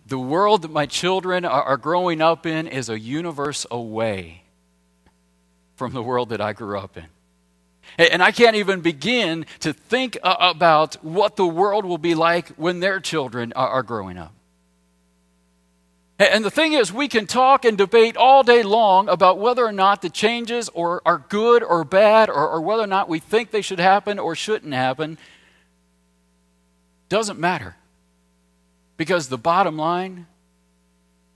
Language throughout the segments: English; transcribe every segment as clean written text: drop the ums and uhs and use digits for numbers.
The world that my children are growing up in is a universe away from the world that I grew up in. And I can't even begin to think about what the world will be like when their children are growing up. And the thing is, we can talk and debate all day long about whether or not the changes are good or bad, or whether or not we think they should happen or shouldn't happen. Doesn't matter. Because the bottom line,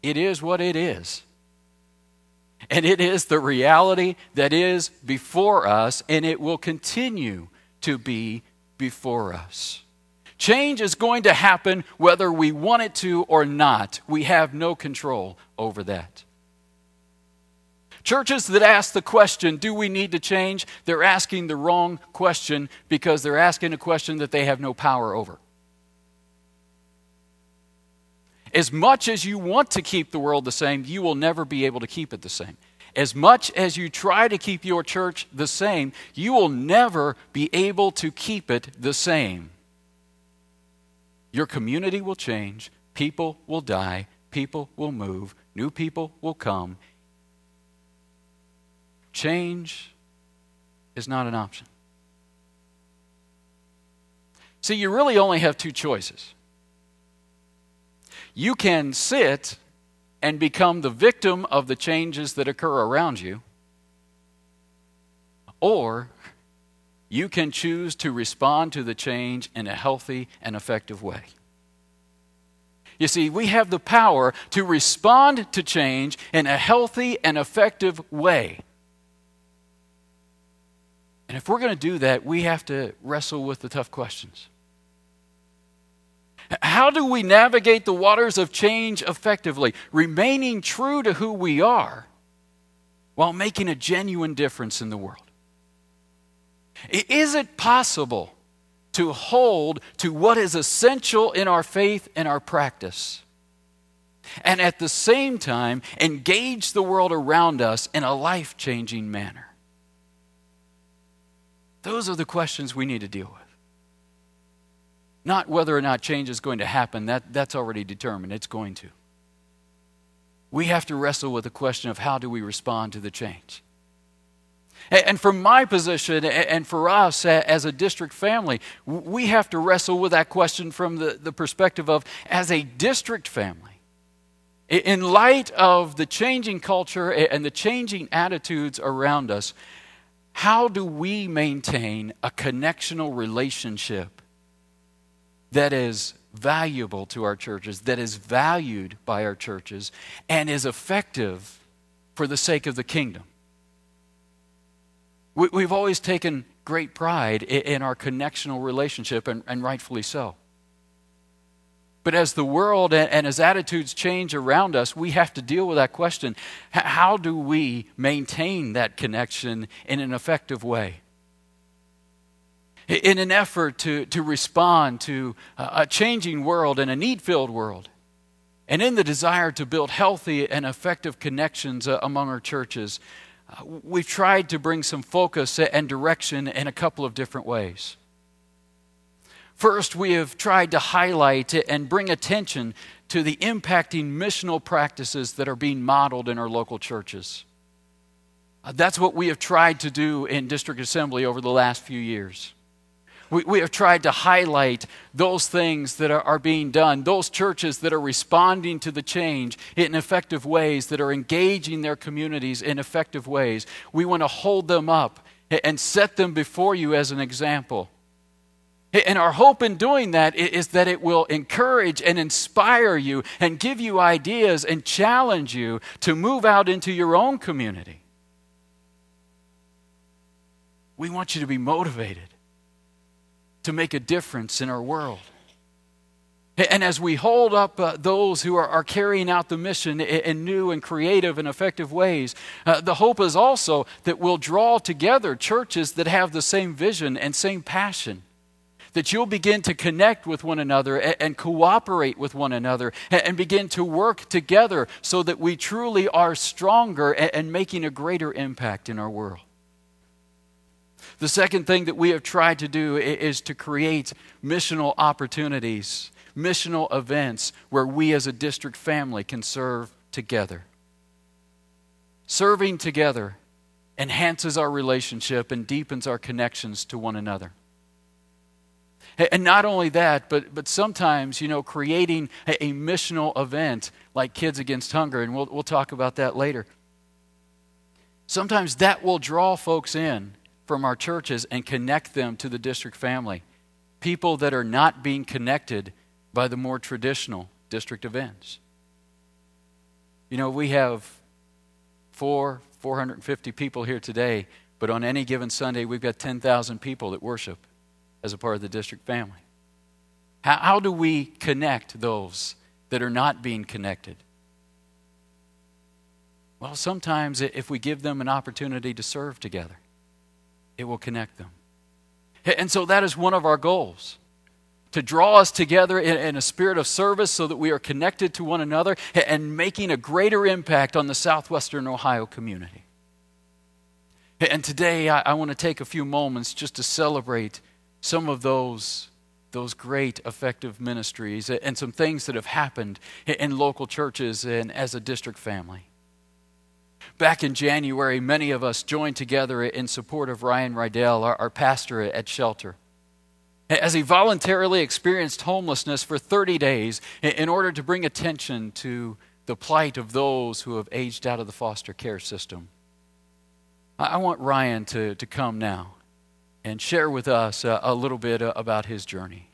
it is what it is. And it is the reality that is before us, and it will continue to be before us. Change is going to happen whether we want it to or not. We have no control over that. Churches that ask the question, do we need to change? They're asking the wrong question, because they're asking a question that they have no power over. As much as you want to keep the world the same, you will never be able to keep it the same. As much as you try to keep your church the same, you will never be able to keep it the same. Your community will change, people will die, people will move, new people will come. Change is not an option. See, you really only have two choices. You can sit and become the victim of the changes that occur around you, or you can choose to respond to the change in a healthy and effective way. You see, we have the power to respond to change in a healthy and effective way. And if we're going to do that, we have to wrestle with the tough questions. How do we navigate the waters of change effectively, remaining true to who we are while making a genuine difference in the world? Is it possible to hold to what is essential in our faith and our practice, and at the same time engage the world around us in a life-changing manner? Those are the questions we need to deal with. Not whether or not change is going to happen. That's already determined. It's going to. We have to wrestle with the question of how do we respond to the change. And from my position, and for us as a district family, we have to wrestle with that question from the perspective of, as a district family, in light of the changing culture and the changing attitudes around us, how do we maintain a connectional relationship that is valuable to our churches, that is valued by our churches, and is effective for the sake of the kingdom? We've always taken great pride in our connectional relationship, and rightfully so. But as the world and as attitudes change around us, we have to deal with that question. How do we maintain that connection in an effective way? In an effort to respond to a changing world and a need-filled world, and in the desire to build healthy and effective connections among our churches, we've tried to bring some focus and direction in a couple of different ways. First, we have tried to highlight and bring attention to the impacting missional practices that are being modeled in our local churches. That's what we have tried to do in District Assembly over the last few years. We have tried to highlight those things that are being done, those churches that are responding to the change in effective ways, that are engaging their communities in effective ways. We want to hold them up and set them before you as an example. And our hope in doing that is that it will encourage and inspire you and give you ideas and challenge you to move out into your own community. We want you to be motivated to make a difference in our world. And as we hold up those who are carrying out the mission in new and creative and effective ways, the hope is also that we'll draw together churches that have the same vision and same passion, that you'll begin to connect with one another and cooperate with one another and begin to work together so that we truly are stronger and making a greater impact in our world. The second thing that we have tried to do is to create missional opportunities missional events where we as a district family can serve together. Serving together enhances our relationship and deepens our connections to one another. And not only that, but sometimes, creating a missional event like Kids Against Hunger, and we'll talk about that later. Sometimes that will draw folks in from our churches and connect them to the district family. People that are not being connected by the more traditional district events. We have 450 people here today, but on any given Sunday, we've got 10,000 people that worship as a part of the district family. How do we connect those that are not being connected? Well, sometimes if we give them an opportunity to serve together, it will connect them. And so that is one of our goals, to draw us together in a spirit of service so that we are connected to one another and making a greater impact on the southwestern Ohio community. And today I want to take a few moments just to celebrate some of those great effective ministries and some things that have happened in local churches and as a district family. Back in January, many of us joined together in support of Ryan Rydell, our pastor at Shelter, as he voluntarily experienced homelessness for 30 days in order to bring attention to the plight of those who have aged out of the foster care system. I want Ryan to come now and share with us a little bit about his journey.